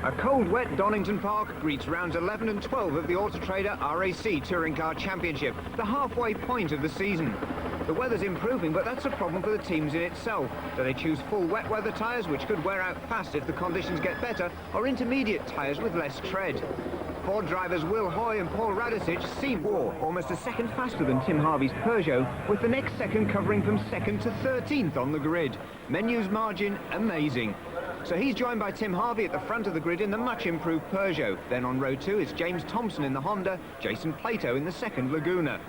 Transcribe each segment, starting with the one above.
A cold, wet Donington Park greets rounds 11 and 12 of the Auto Trader RAC Touring Car Championship, the halfway point of the season. The weather's improving, but that's a problem for the teams in itself. Do they choose full wet weather tyres, which could wear out fast if the conditions get better, or intermediate tyres with less tread? Ford drivers Will Hoy and Paul Radicic seem almost a second faster than Tim Harvey's Peugeot, with the next second covering from 2nd to 13th on the grid. Menu's margin amazing. So he's joined by Tim Harvey at the front of the grid in the much improved Peugeot. Then on row 2 it's James Thompson in the Honda, Jason Plato in the second Laguna.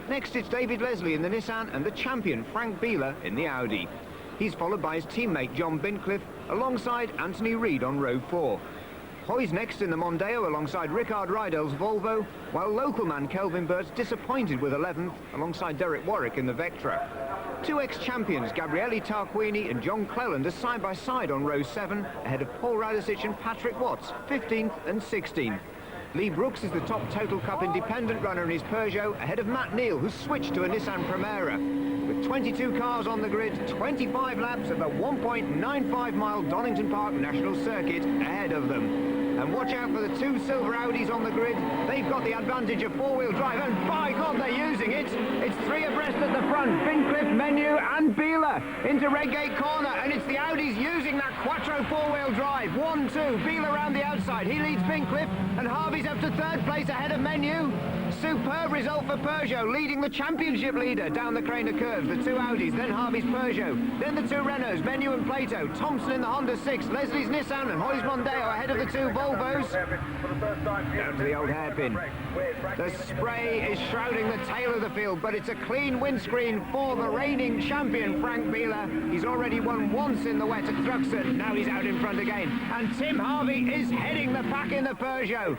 Next it's David Leslie in the Nissan and the champion Frank Bieler in the Audi. He's followed by his teammate John Bincliffe alongside Anthony Reid on row 4. Hoy's next in the Mondeo alongside Rickard Rydell's Volvo, while local man Kelvin Burt's disappointed with 11th alongside Derek Warwick in the Vectra. Two ex-champions, Gabriele Tarquini and John Cleland, are side by side on row 7, ahead of Paul Radicic and Patrick Watts, 15th and 16th. Lee Brooks is the top Total Cup independent runner in his Peugeot, ahead of Matt Neal, who's switched to a Nissan Primera. With 22 cars on the grid, 25 laps of the 1.95-mile Donington Park National Circuit ahead of them. And watch out for the two silver Audis on the grid. They've got the advantage of four-wheel drive, and by God, they're using it. It's three abreast at the front, Bincliffe, Menu and Bieler into Redgate corner, and it's the Audis using that Quattro four-wheel drive. 1-2, Bieler around the outside. He leads Bincliffe, and Harvey's up to third place ahead of Menu. Superb result for Peugeot, leading the championship leader down the Craner curves. The two Audis, then Harvey's Peugeot, then the two Renaults, Menu and Plato, Thompson in the Honda 6, Leslie's Nissan and Hoy's Mondeo ahead of the two Volvos. Down to the old hairpin. The spray is shrouding the tail of the field, but it's a clean windscreen for the reigning champion, Frank Bieler. He's already won once in the wet at Thruxton, now he's out in front again. And Tim Harvey is heading the pack in the Peugeot.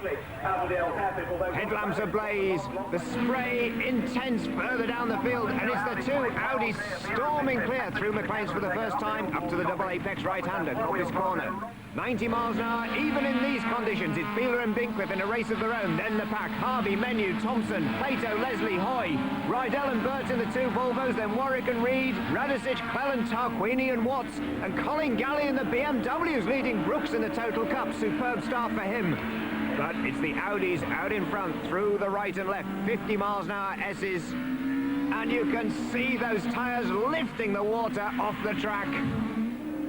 Headlamps ablaze. The spray intense further down the field, and it's the two Audis storming clear through McLean's for the first time up to the double apex right-hander, Coppice corner. 90 miles an hour, even in these conditions. It's Bieler and Bincliffe in a race of their own. Then the pack, Harvey, Menu, Thompson, Plato, Leslie, Hoy, Rydell and Burt in the two Volvos, then Warwick and Reid, Radicic, Cleland, Tarquini and Watts, and Colin Galley in the BMWs leading Brooks in the Total Cup. Superb start for him. But it's the Audis out in front through the right and left, 50 miles an hour S's. And you can see those tyres lifting the water off the track.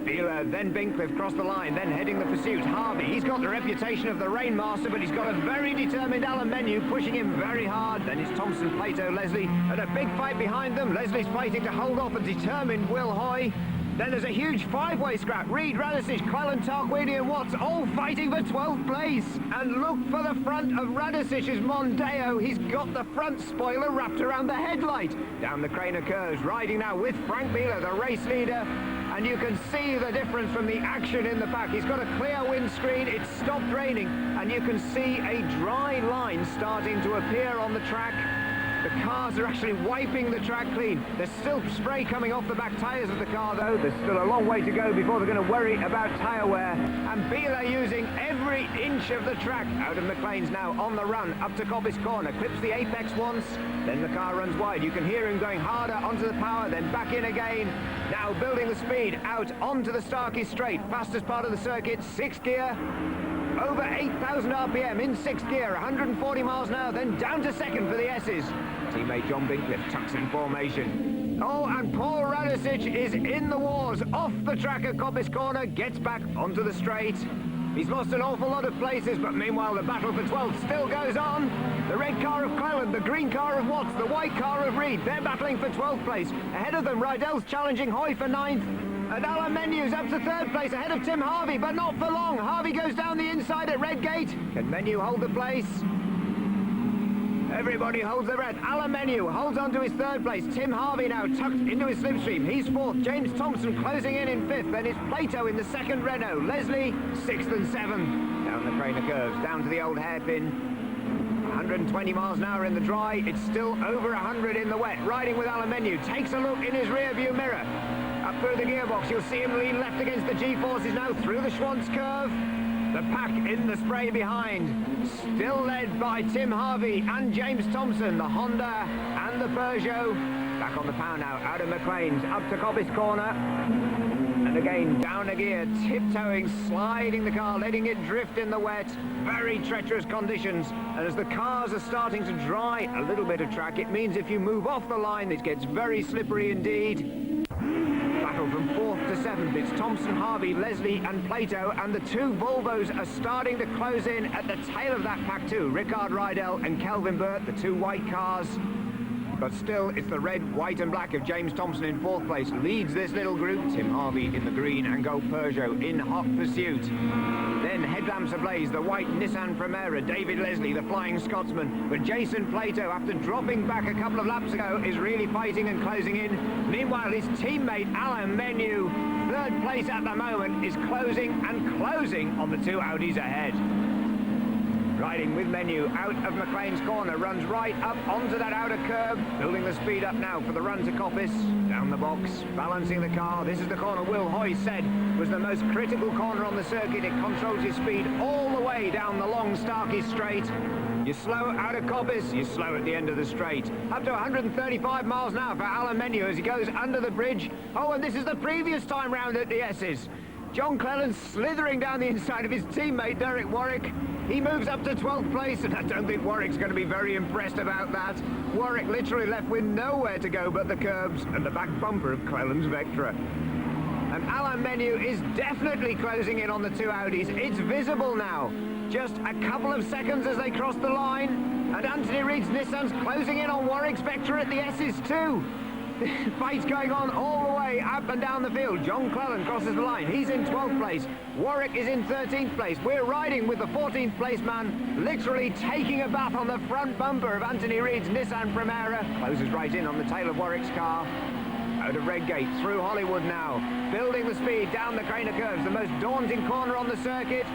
Bieler, then Bincliffe crossed the line, then heading the pursuit. Harvey, he's got the reputation of the Rainmaster, but he's got a very determined Alan Menu pushing him very hard. Then it's Thompson, Plato, Leslie, and a big fight behind them. Leslie's fighting to hold off a determined Will Hoy. Then there's a huge five-way scrap. Reid, Radicic, Cleland, Tarquini and Watts all fighting for 12th place. And look for the front of Radicic's Mondeo. He's got the front spoiler wrapped around the headlight. Down the Craner curves, riding now with Frank Bieler, the race leader. And you can see the difference from the action in the back. He's got a clear windscreen, it's stopped raining, and you can see a dry line starting to appear on the track. The cars are actually wiping the track clean. There's still spray coming off the back tyres of the car though. There's still a long way to go before they're going to worry about tyre wear. And Bieler using every inch of the track. Out of McLean's now on the run up to Coppice corner. Clips the apex once, then the car runs wide. You can hear him going harder onto the power, then back in again. Now building the speed out onto the Starkey straight. Fastest part of the circuit, 6th gear. Over 8,000 RPM in 6th gear, 140 miles an hour, then down to 2nd for the S's. Teammate John Bincliffe tucks in formation. Oh, and Paul Radicic is in the wars, off the track at Coppice corner, gets back onto the straight. He's lost an awful lot of places, but meanwhile the battle for 12th still goes on. The red car of Cleland, the green car of Watts, the white car of Reid, they're battling for 12th place. Ahead of them, Rydell's challenging Hoy for 9th. And Alan Menu's up to 3rd place ahead of Tim Harvey, but not for long. Harvey goes down the inside at Redgate. Can Menu hold the place? Everybody holds their breath. Alan Menu holds on to his 3rd place. Tim Harvey now tucked into his slipstream. He's 4th. James Thompson closing in 5th. Then it's Plato in the 2nd Renault. Leslie, 6th and 7th. Down the Craner curves, down to the old hairpin. 120 miles an hour in the dry. It's still over 100 in the wet. Riding with Alan Menu. Takes a look in his rear view mirror. Up through the gearbox, you'll see him lean left against the G-forces now through the Schwantz curve. The pack in the spray behind, still led by Tim Harvey and James Thompson, the Honda and the Peugeot. Back on the power now, out of McLean's, up to Coppice corner. And And again, down a gear, tiptoeing, sliding the car, letting it drift in the wet. Very treacherous conditions. And as the cars are starting to dry a little bit of track, it means if you move off the line, it gets very slippery indeed. Battle from 4th to 7th. It's Thompson, Harvey, Leslie and Plato, and the two Volvos are starting to close in at the tail of that pack too. Rickard Rydell and Kelvin Burt, the two white cars. But still, it's the red, white and black of James Thompson in 4th place. Leads this little group. Tim Harvey in the green and Gold Peugeot in hot pursuit. Then headlamps ablaze, the white Nissan Primera. David Leslie, the Flying Scotsman. But Jason Plato, after dropping back a couple of laps ago, is really fighting and closing in. Meanwhile, his teammate Alain Menu, 3rd place at the moment, is closing and closing on the two Audis ahead. Riding with Menu out of McLean's corner, runs right up onto that outer curb, building the speed up now for the run to Coppice, down the box, balancing the car. This is the corner Will Hoy said was the most critical corner on the circuit. It controls your speed all the way down the long Starkey straight. You slow out of Coppice, you slow at the end of the straight. Up to 135 miles an hour for Alain Menu as he goes under the bridge. Oh, and this is the previous time round at the S's. John Cleland slithering down the inside of his teammate Derek Warwick. He moves up to 12th place, and I don't think Warwick's going to be very impressed about that. Warwick literally left with nowhere to go but the curbs and the back bumper of Cleland's Vectra. And Alain Menu is definitely closing in on the two Audis. It's visible now. Just a couple of seconds as they cross the line. And Anthony Reid's Nissan's closing in on Warwick's Vectra at the S's too. Fight's going on all the way up and down the field. John Cleland crosses the line. He's in 12th place. Warwick is in 13th place. We're riding with the 14th place man literally taking a bath on the front bumper of Anthony Reid's Nissan Primera. Closes right in on the tail of Warwick's car. Out of Redgate, through Hollywood now. Building the speed down the Craner curves. The most daunting corner on the circuit.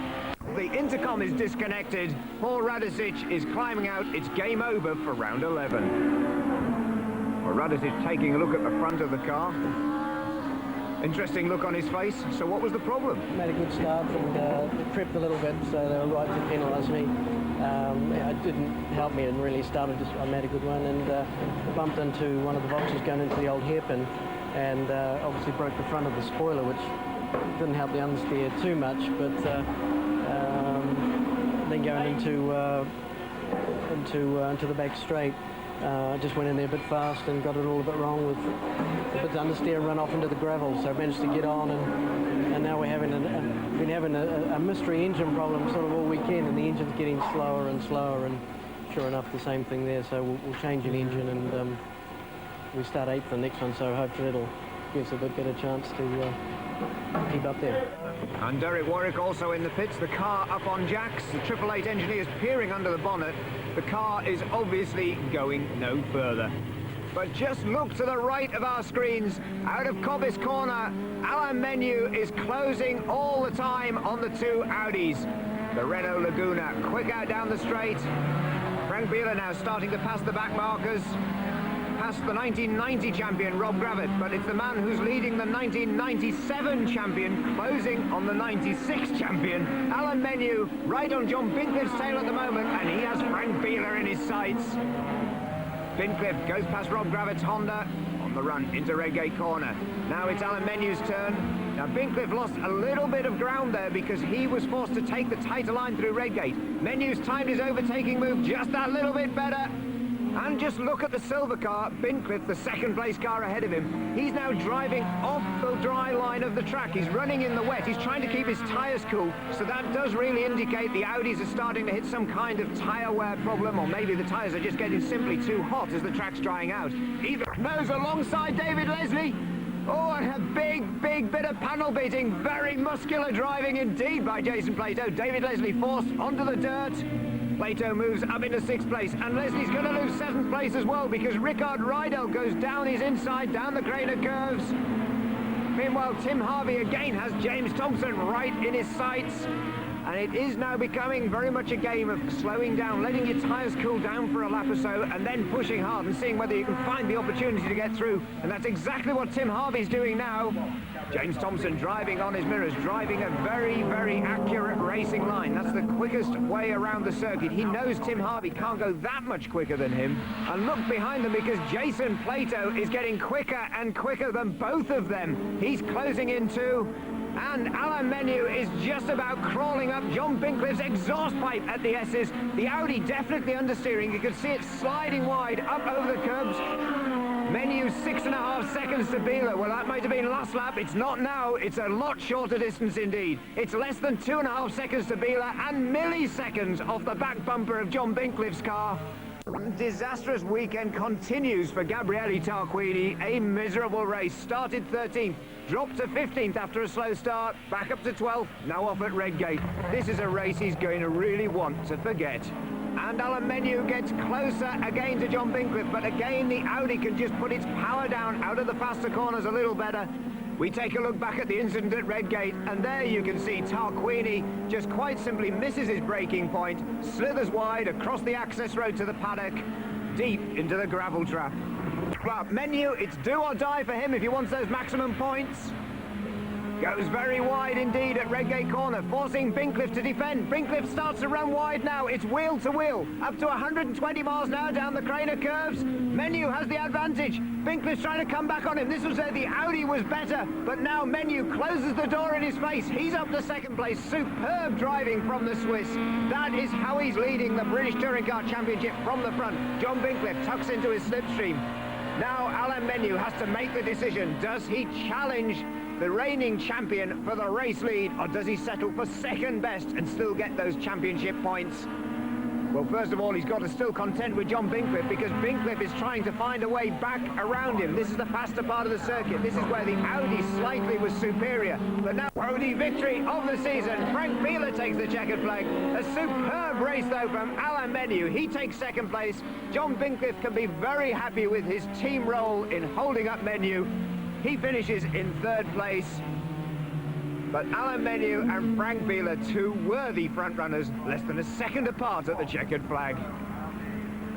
The intercom is disconnected. Paul Radicic is climbing out. It's game over for round 11. Radicic taking a look at the front of the car. Interesting look on his face. So what was the problem? Made a good start and tripped a little bit, so they were right to penalise me. It didn't help me and really started. I made a good one and bumped into one of the boxes going into the old hairpin, and obviously broke the front of the spoiler, which didn't help the understeer too much. But then going into the back straight. I just went in there a bit fast and got it all a bit wrong with a bit of understeer and run off into the gravel. So I managed to get on, and now we're been having a mystery engine problem sort of all weekend, and the engine's getting slower and slower, and sure enough the same thing there. So we'll change an engine, and we start 8th the next one, so hopefully it'll give us a bit better chance to keep up there. And Derek Warwick also in the pits, the car up on jacks, the 888 engineers peering under the bonnet. The car is obviously going no further. But just look to the right of our screens, out of Coppice corner, Alain Menu is closing all the time on the two Audis. The Renault Laguna quick out down the straight. Frank Bieler now starting to pass the back markers. Past the 1990 champion Rob Gravett, but it's the man who's leading the 1997 champion, closing on the 96 champion. Alain Menu right on John Bincliffe's tail at the moment, and he has Frank Bieler in his sights. Bincliffe goes past Rob Gravett's Honda on the run into Redgate corner. Now it's Alain Menu's turn. Now Bincliffe lost a little bit of ground there because he was forced to take the tighter line through Redgate. Menu's timed his overtaking move just that little bit better. And just look at the silver car, Bincliffe, the second place car ahead of him. He's now driving off the dry line of the track. He's running in the wet. He's trying to keep his tyres cool. So that does really indicate the Audis are starting to hit some kind of tyre wear problem, or maybe the tyres are just getting simply too hot as the track's drying out. Either knows alongside David Leslie. Oh, and a big bit of panel beating. Very muscular driving indeed by Jason Plato. David Leslie forced onto the dirt. Plato moves up into 6th place, and Leslie's going to lose 7th place as well because Rickard Rydell goes down his inside, down the Craner curves. Meanwhile, Tim Harvey again has James Thompson right in his sights. And it is now becoming very much a game of slowing down, letting your tyres cool down for a lap or so, and then pushing hard and seeing whether you can find the opportunity to get through. And that's exactly what Tim Harvey's doing now. James Thompson driving on his mirrors, driving a very, very accurate racing line. That's the quickest way around the circuit. He knows Tim Harvey can't go that much quicker than him. And look behind them, because Jason Plato is getting quicker and quicker than both of them. He's closing in too. And Alain Menu is just about crawling up John Bincliffe's exhaust pipe at the S's. The Audi definitely understeering. You can see it sliding wide up over the curbs. Menu 6.5 seconds to Beeler. Well, that might have been last lap. It's not now. It's a lot shorter distance indeed. It's less than 2.5 seconds to Beeler and milliseconds off the back bumper of John Bincliffe's car. Disastrous weekend continues for Gabriele Tarquini. A miserable race. Started 13th, dropped to 15th after a slow start, back up to 12th, now off at Redgate. This is a race he's going to really want to forget. And Alain Menu gets closer again to John Bincliffe, but again the Audi can just put its power down out of the faster corners a little better. We take a look back at the incident at Redgate, and there you can see Tarquini just quite simply misses his braking point, slithers wide across the access road to the paddock, deep into the gravel trap. But Menu, it's do or die for him if he wants those maximum points. Goes very wide indeed at Redgate Corner, forcing Bincliffe to defend. Bincliffe starts to run wide now. It's wheel to wheel, up to 120 miles an hour down the Craner curves. Menu has the advantage. Bincliffe's trying to come back on him. This was where the Audi was better, but now Menu closes the door in his face. He's up to second place. Superb driving from the Swiss. That is how he's leading the British Touring Car Championship from the front. John Bincliffe tucks into his slipstream. Now Alain Menu has to make the decision. Does he challenge the reigning champion for the race lead, or does he settle for second best and still get those championship points? Well, first of all, he's got to still contend with John Bincliffe, because Bincliffe is trying to find a way back around him. This is the faster part of the circuit. This is where the Audi slightly was superior. But now, Audi victory of the season. Frank Beeler takes the checkered flag. A superb race, though, from Alain Menu. He takes second place. John Bincliffe can be very happy with his team role in holding up Menu. He finishes in third place. But Alain Menu and Frank Beeler, two worthy front-runners, less than a second apart at the checkered flag.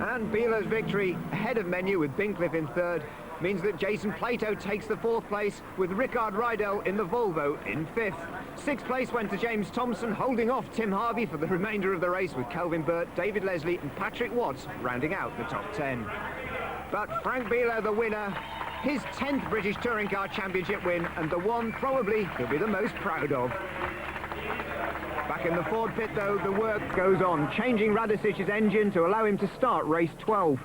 And Beeler's victory ahead of Menu with Bincliffe in third means that Jason Plato takes the fourth place, with Rickard Rydell in the Volvo in fifth. Sixth place went to James Thompson, holding off Tim Harvey for the remainder of the race, with Kelvin Burt, David Leslie and Patrick Watts rounding out the top 10. But Frank Beeler, the winner, his 10th British Touring Car Championship win, and the one probably he'll be the most proud of. Back in the Ford pit, though, the work goes on, changing Radisic's engine to allow him to start race 12.